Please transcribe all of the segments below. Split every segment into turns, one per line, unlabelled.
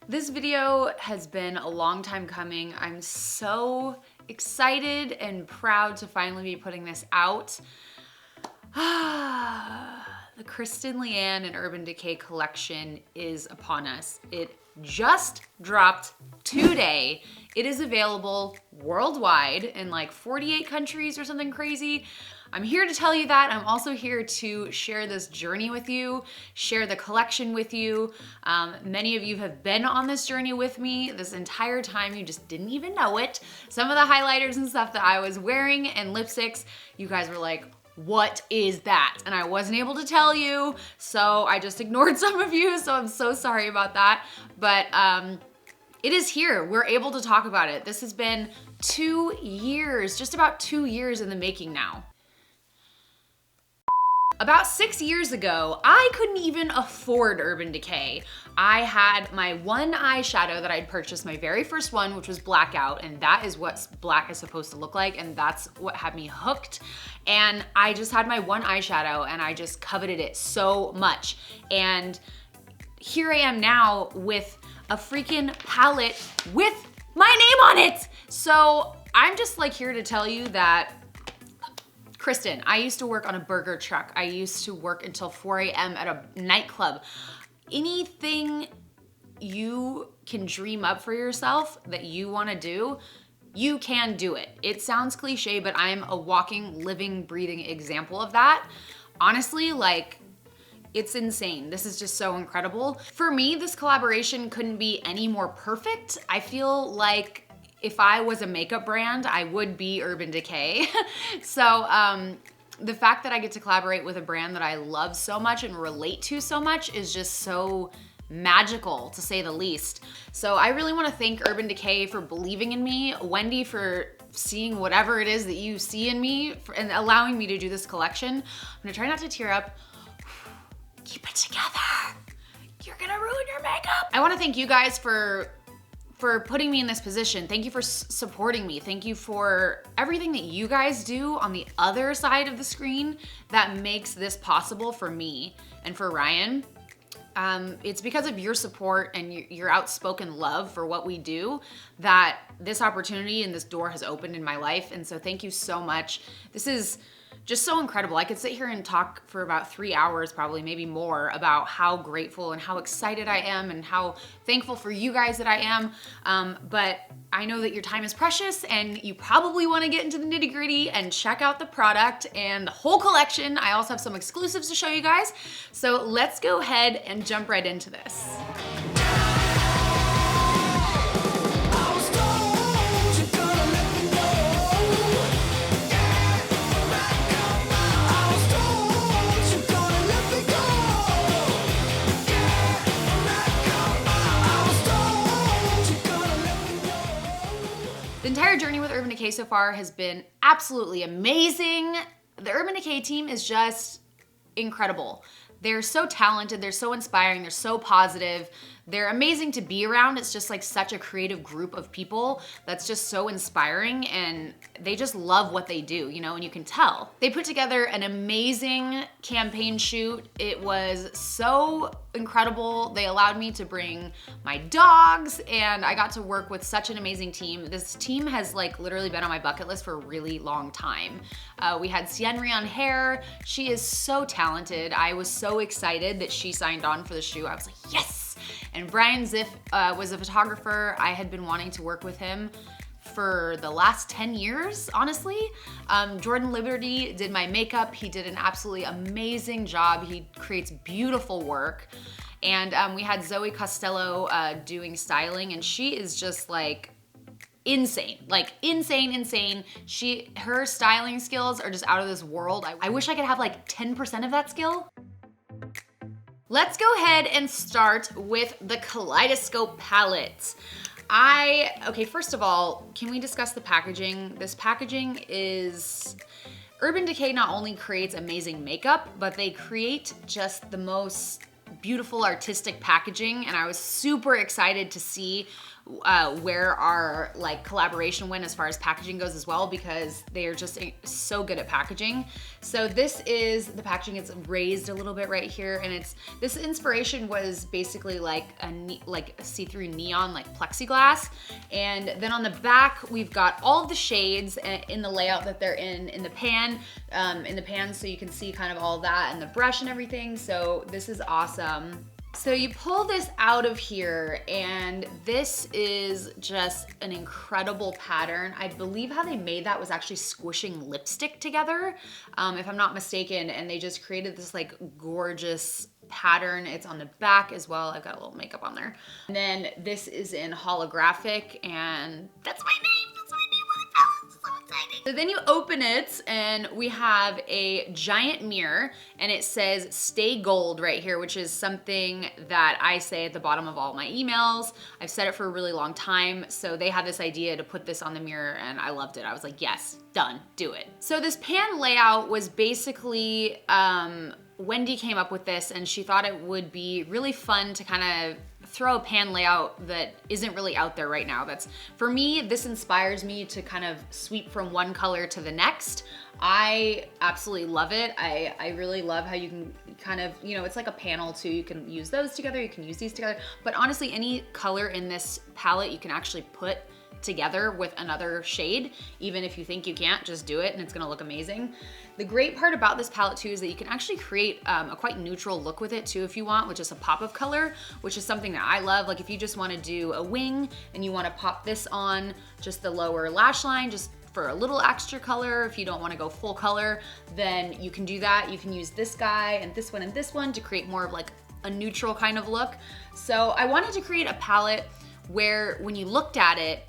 This video has been a long time coming. I'm so excited and proud to finally be putting this out. The Kristen Leanne and Urban Decay collection is upon us. It just dropped today. It is available worldwide in like 48 countries or something crazy. I'm here to tell you that. I'm also here to share this journey with you, share the collection with you. Many of you have been on this journey with me this entire time. You just didn't even know it. Some of the highlighters and stuff that I was wearing and lipsticks, you guys were like, what is that? And I wasn't able to tell you, so I just ignored some of you, so I'm so sorry about that. But it is here. We're able to talk about it. This has been 2 years, just about 2 years in the making now. About 6 years ago, I couldn't even afford Urban Decay. I had my one eyeshadow that I'd purchased, my very first one, which was Blackout, and that is what black is supposed to look like, and that's what had me hooked. And I just had my one eyeshadow, and I just coveted it so much. And here I am now with a freaking palette with my name on it! So I'm just like here to tell you that Kristen, I used to work on a burger truck. I used to work until 4 a.m. at a nightclub. Anything you can dream up for yourself that you wanna do, you can do it. It sounds cliche, but I'm a walking, living, breathing example of that. Honestly, like, it's insane. This is just so incredible. For me, this collaboration couldn't be any more perfect. I feel like if I was a makeup brand, I would be Urban Decay. So the fact that I get to collaborate with a brand that I love so much and relate to so much is just so magical, to say the least. So I really wanna thank Urban Decay for believing in me, Wendy for seeing whatever it is that you see in me and allowing me to do this collection. I'm gonna try not to tear up. Keep it together. You're gonna ruin your makeup. I wanna thank you guys for putting me in this position. Thank you for supporting me. Thank you for everything that you guys do on the other side of the screen that makes this possible for me and for Ryan. It's because of your support and your outspoken love for what we do that this opportunity and this door has opened in my life. And so thank you so much. This is just so incredible. I could sit here and talk for about 3 hours, probably maybe more, about how grateful and how excited I am and how thankful for you guys that I am. But I know that your time is precious and you probably wanna get into the nitty-gritty and check out the product and the whole collection. I also have some exclusives to show you guys. So let's go ahead and jump right into this. The entire journey with Urban Decay so far has been absolutely amazing. The Urban Decay team is just incredible. They're so talented, they're so inspiring, they're so positive. They're amazing to be around. It's just like such a creative group of people that's just so inspiring, and they just love what they do, you know, and you can tell. They put together an amazing campaign shoot. It was so incredible. They allowed me to bring my dogs, and I got to work with such an amazing team. This team has like literally been on my bucket list for a really long time. We had Sienri on hair. She is so talented. I was so excited that she signed on for the shoot. I was like, yes! And Brian Ziff was a photographer. I had been wanting to work with him for the last 10 years, honestly. Jordan Liberty did my makeup. He did an absolutely amazing job. He creates beautiful work. And we had Zoe Costello doing styling, and she is just like insane, like insane. Her styling skills are just out of this world. I wish I could have like 10% of that skill. Let's go ahead and start with the Kaleidoscope Palette. Okay, first of all, can we discuss the packaging? This packaging is, Urban Decay not only creates amazing makeup, but they create just the most beautiful artistic packaging, and I was super excited to see where our like collaboration went as far as packaging goes as well, because they are just so good at packaging. So this is the packaging. It's raised a little bit right here, and this inspiration was basically like a see-through neon, like plexiglass. And then on the back, we've got all of the shades in the layout that they're in the pan, so you can see kind of all that and the brush and everything. So this is awesome. So you pull this out of here, and this is just an incredible pattern. I believe how they made that was actually squishing lipstick together, if I'm not mistaken, and they just created this like gorgeous pattern. It's on the back as well. I've got a little makeup on there. And then this is in holographic, and that's my name. That's my name on the palette. So exciting. So then you open it, and we have a giant mirror, and it says "Stay Gold" right here, which is something that I say at the bottom of all my emails. I've said it for a really long time. So they had this idea to put this on the mirror, and I loved it. I was like, yes, done, do it. So this pan layout was basically, Wendy came up with this, and she thought it would be really fun to kind of throw a pan layout that isn't really out there right now. For me, this inspires me to kind of sweep from one color to the next. I absolutely love it. I really love how you can kind of, it's like a panel too. You can use those together, you can use these together, but honestly, any color in this palette you can actually put together with another shade. Even if you think you can't, just do it and it's gonna look amazing. The great part about this palette too is that you can actually create a quite neutral look with it too if you want, with just a pop of color, which is something that I love. Like if you just wanna do a wing and you wanna pop this on just the lower lash line, just for a little extra color, if you don't wanna go full color, then you can do that. You can use this guy and this one to create more of like a neutral kind of look. So I wanted to create a palette where when you looked at it,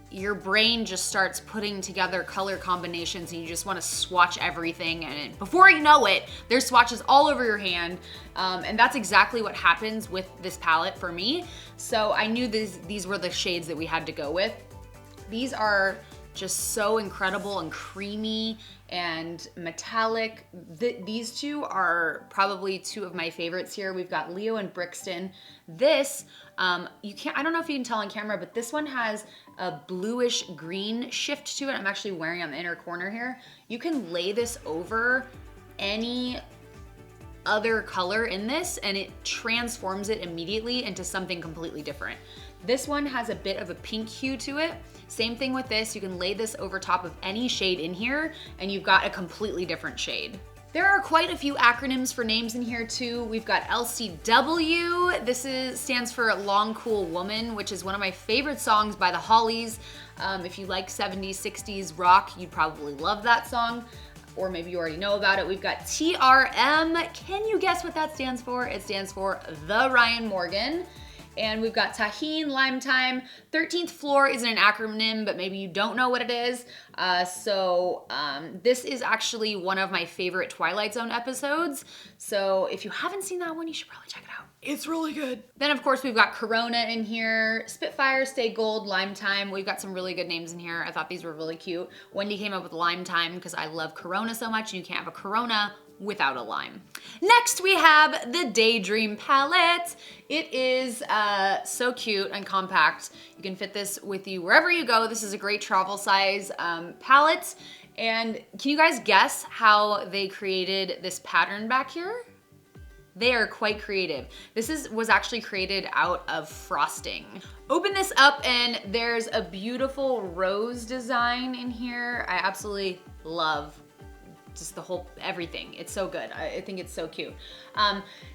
your brain just starts putting together color combinations and you just want to swatch everything, and before you know it, there's swatches all over your hand. And that's exactly what happens with this palette for me. So I knew these were the shades that we had to go with. These are just so incredible and creamy and metallic. These two are probably two of my favorites here. We've got Leo and Brixton. This, I don't know if you can tell on camera, but this one has a bluish green shift to it. I'm actually wearing on the inner corner here. You can lay this over any other color in this and it transforms it immediately into something completely different. This one has a bit of a pink hue to it. Same thing with this. You can lay this over top of any shade in here and you've got a completely different shade. There are quite a few acronyms for names in here too. We've got LCW. This stands for Long Cool Woman, which is one of my favorite songs by the Hollies. If you like 70s, 60s rock, you'd probably love that song, or maybe you already know about it. We've got TRM. Can you guess what that stands for? It stands for The Ryan Morgan. And we've got Tahine, Lime Time. 13th Floor isn't an acronym, but maybe you don't know what it is. This is actually one of my favorite Twilight Zone episodes. So if you haven't seen that one, you should probably check it out. It's really good. Then of course we've got Corona in here, Spitfire, Stay Gold, Lime Time. We've got some really good names in here. I thought these were really cute. Wendy came up with Lime Time because I love Corona so much, and you can't have a Corona without a lime. Next we have the Daydream palette. It is so cute and compact. You can fit this with you wherever you go. This is a great travel size palette. And can you guys guess how they created this pattern back here? They are quite creative. This was actually created out of frosting. Open this up and there's a beautiful rose design in here. I absolutely love just the whole, everything. It's so good. I think it's so cute.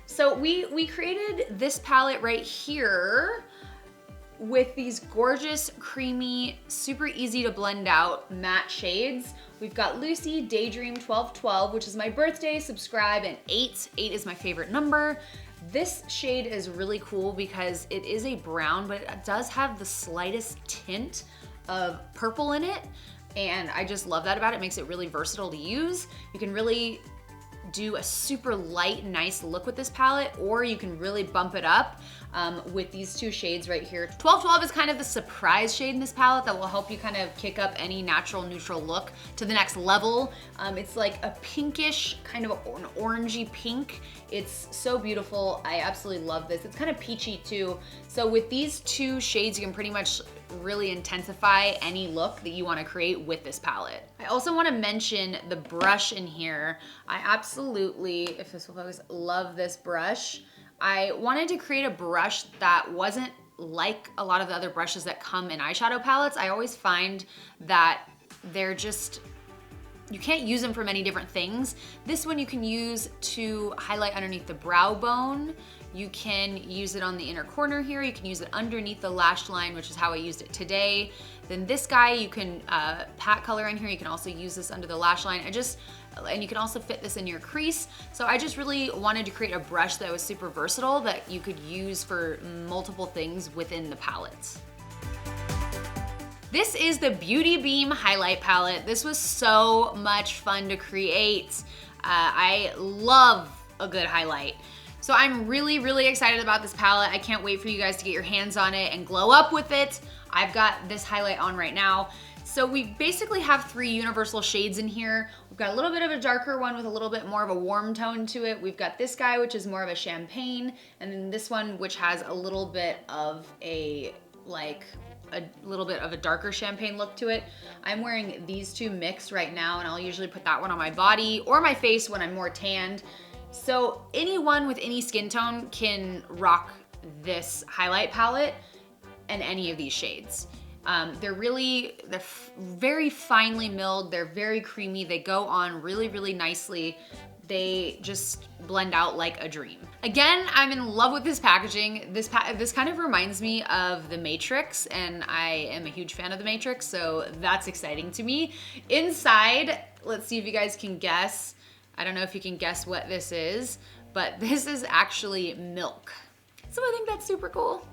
So we created this palette right here with these gorgeous, creamy, super easy to blend out matte shades. We've got Lucy, Daydream 1212, which is my birthday, subscribe, and 8. 8 is my favorite number. This shade is really cool because it is a brown, but it does have the slightest tint of purple in it. And I just love that about it. It makes it really versatile to use. You can really do a super light, nice look with this palette, or you can really bump it up with these two shades right here. 1212 is kind of the surprise shade in this palette that will help you kind of kick up any natural neutral look to the next level. It's like a pinkish, kind of an orangey pink. It's so beautiful. I absolutely love this. It's kind of peachy too. So with these two shades, you can pretty much really intensify any look that you want to create with this palette. I also want to mention the brush in here. I absolutely, if this will focus, love this brush. I wanted to create a brush that wasn't like a lot of the other brushes that come in eyeshadow palettes. I always find that they're just, you can't use them for many different things. This one you can use to highlight underneath the brow bone. You can use it on the inner corner here. You can use it underneath the lash line, which is how I used it today. Then this guy, you can pat color in here. You can also use this under the lash line. And you can also fit this in your crease. So I just really wanted to create a brush that was super versatile that you could use for multiple things within the palette. This is the Beauty Beam Highlight Palette. This was so much fun to create. I love a good highlight. So I'm really, really excited about this palette. I can't wait for you guys to get your hands on it and glow up with it. I've got this highlight on right now. So we basically have 3 universal shades in here. We've got a little bit of a darker one with a little bit more of a warm tone to it. We've got this guy, which is more of a champagne, and then this one, which has a little bit of a little bit of a darker champagne look to it. I'm wearing these two mixed right now, and I'll usually put that one on my body or my face when I'm more tanned. So anyone with any skin tone can rock this highlight palette and any of these shades. They're very finely milled. They're very creamy. They go on really, really nicely. They just blend out like a dream. Again, I'm in love with this packaging. This kind of reminds me of The Matrix, and I am a huge fan of The Matrix, so that's exciting to me. Inside, let's see if you guys can guess. I don't know if you can guess what this is, but this is actually milk. So I think that's super cool.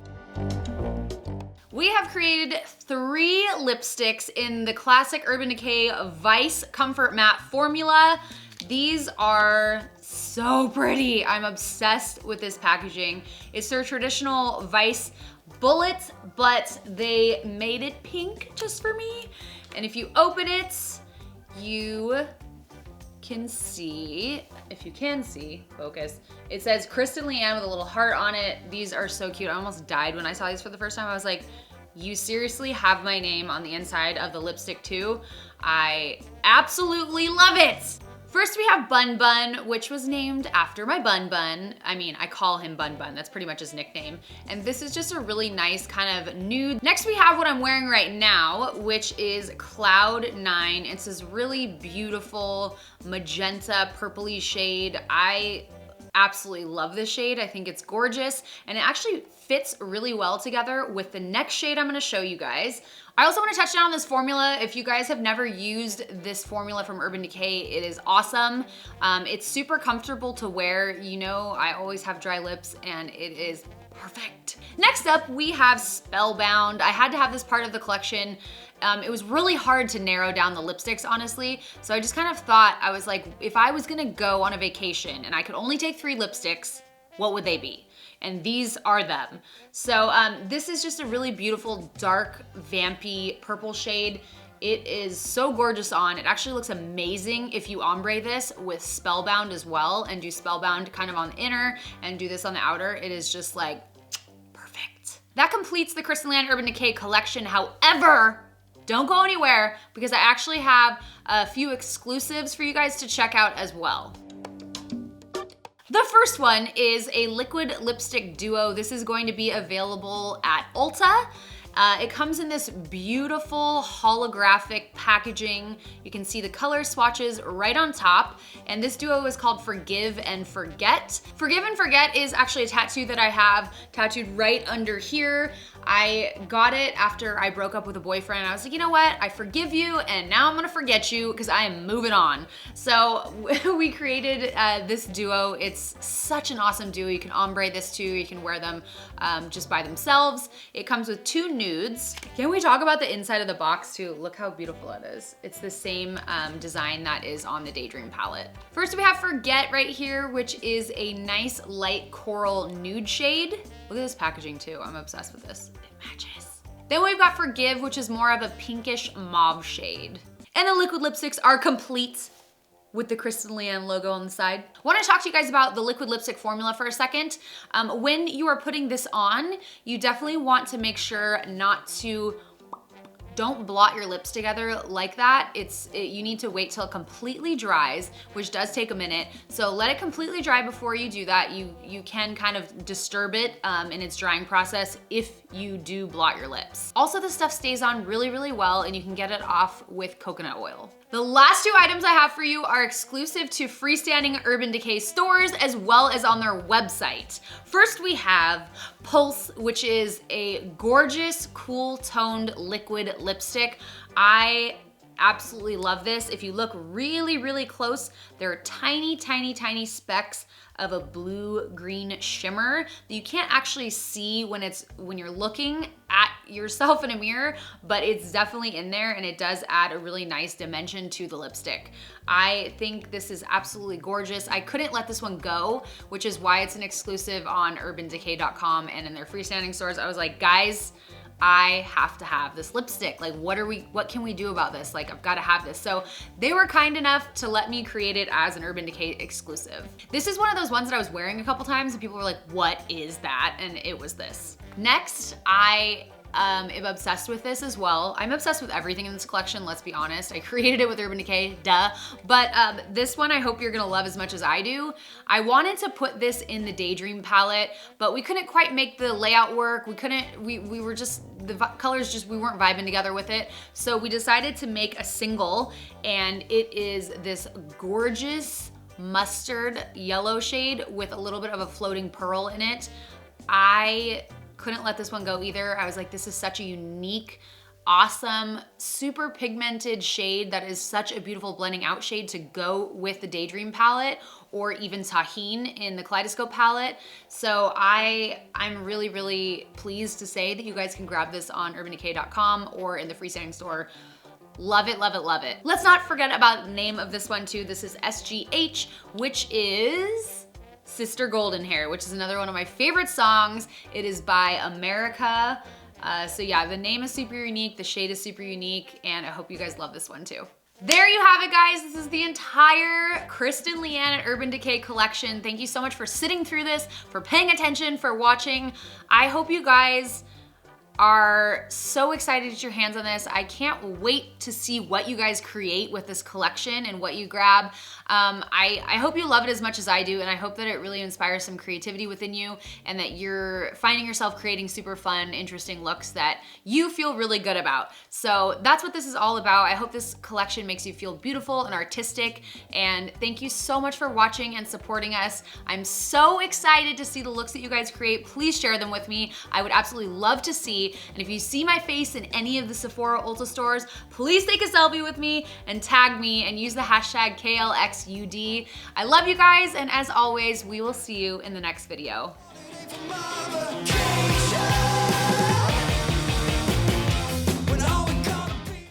We have created 3 lipsticks in the classic Urban Decay Vice Comfort Matte formula. These are so pretty. I'm obsessed with this packaging. It's their traditional Vice bullet, but they made it pink just for me. And if you open it, you can see, if you can see, focus, it says Kristen Leanne with a little heart on it. These are so cute. I almost died when I saw these for the first time. I was like, you seriously have my name on the inside of the lipstick too? I absolutely love it. First we have Bun Bun, which was named after my Bun Bun. I mean, I call him Bun Bun, that's pretty much his nickname. And this is just a really nice kind of nude. Next we have what I'm wearing right now, which is Cloud 9. It's this really beautiful magenta purpley shade. I absolutely love this shade. I think it's gorgeous, and it actually fits really well together with the next shade I'm gonna show you guys. I also wanna touch down on this formula. If you guys have never used this formula from Urban Decay, it is awesome. It's super comfortable to wear. You know, I always have dry lips, and it is perfect. Next up, we have Spellbound. I had to have this part of the collection. It was really hard to narrow down the lipsticks, honestly. So I just kind of thought, I was like, if I was gonna go on a vacation and I could only take 3 lipsticks, what would they be? And these are them. So this is just a really beautiful, dark, vampy purple shade. It is so gorgeous on. It actually looks amazing if you ombre this with Spellbound as well, and do Spellbound kind of on the inner and do this on the outer. It is just like, perfect. That completes the Kristen Leanne Urban Decay collection. However, don't go anywhere, because I actually have a few exclusives for you guys to check out as well. The first one is a liquid lipstick duo. This is going to be available at Ulta. It comes in this beautiful holographic packaging. You can see the color swatches right on top. And this duo is called Forgive and Forget. Forgive and Forget is actually a tattoo that I have tattooed right under here. I got it after I broke up with a boyfriend. I was like, you know what? I forgive you, and now I'm gonna forget you because I am moving on. So we created this duo. It's such an awesome duo. You can ombre this too. You can wear them just by themselves. It comes with 2 nudes. Can we talk about the inside of the box too? Look how beautiful formula it is. It's the same design that is on the Daydream palette. First we have Forget right here, which is a nice light coral nude shade. Look at this packaging too. I'm obsessed with this. It matches. Then we've got Forgive, which is more of a pinkish mauve shade. And the liquid lipsticks are complete with the Kristen Leanne logo on the side. I wanna talk to you guys about the liquid lipstick formula for a second. When you are putting this on, you definitely want to make sure don't blot your lips together like that. You need to wait till it completely dries, which does take a minute. So let it completely dry before you do that. You can kind of disturb it in its drying process if you do blot your lips. Also, this stuff stays on really, really well, and you can get it off with coconut oil. The last two items I have for you are exclusive to freestanding Urban Decay stores as well as on their website. First we have Pulse, which is a gorgeous, cool toned liquid lipstick. I absolutely love this. If you look really, really close, there are tiny, tiny, tiny specks of a blue-green shimmer that you can't actually see when you're looking at yourself in a mirror, but it's definitely in there, and it does add a really nice dimension to the lipstick. I think this is absolutely gorgeous. I couldn't let this one go, which is why it's an exclusive on urbandecay.com and in their freestanding stores. I was like, guys, I have to have this lipstick. Like, what can we do about this? Like, I've gotta have this. So they were kind enough to let me create it as an Urban Decay exclusive. This is one of those ones that I was wearing a couple times and people were like, what is that? And it was this. Next, I am obsessed with this as well. I'm obsessed with everything in this collection, let's be honest. I created it with Urban Decay, duh. But this one I hope you're gonna love as much as I do. I wanted to put this in the Daydream palette, but we couldn't quite make the layout work. We were just, the colors just, we weren't vibing together with it. So we decided to make a single, and it is this gorgeous mustard yellow shade with a little bit of a floating pearl in it. I couldn't let this one go either. I was like, this is such a unique, awesome, super pigmented shade that is such a beautiful blending out shade to go with the Daydream palette or even Tahine in the Kaleidoscope palette. So I'm really, really pleased to say that you guys can grab this on urbandecay.com or in the freestanding store. Love it, love it, love it. Let's not forget about the name of this one too. This is SGH, which is Sister Golden Hair, which is another one of my favorite songs. It is by America. So yeah, the name is super unique, the shade is super unique, and I hope you guys love this one too. There you have it, guys. This is the entire Kristen Leanne at Urban Decay collection. Thank you so much for sitting through this, for paying attention, for watching. I hope you guys are so excited to get your hands on this. I can't wait to see what you guys create with this collection and what you grab. I hope you love it as much as I do, and I hope that it really inspires some creativity within you and that you're finding yourself creating super fun, interesting looks that you feel really good about. So that's what this is all about. I hope this collection makes you feel beautiful and artistic, and thank you so much for watching and supporting us. I'm so excited to see the looks that you guys create. Please share them with me. I would absolutely love to see. And if you see my face in any of the Sephora Ulta stores, please take a selfie with me and tag me and use the hashtag KLXUD. I love you guys, and as always, we will see you in the next video.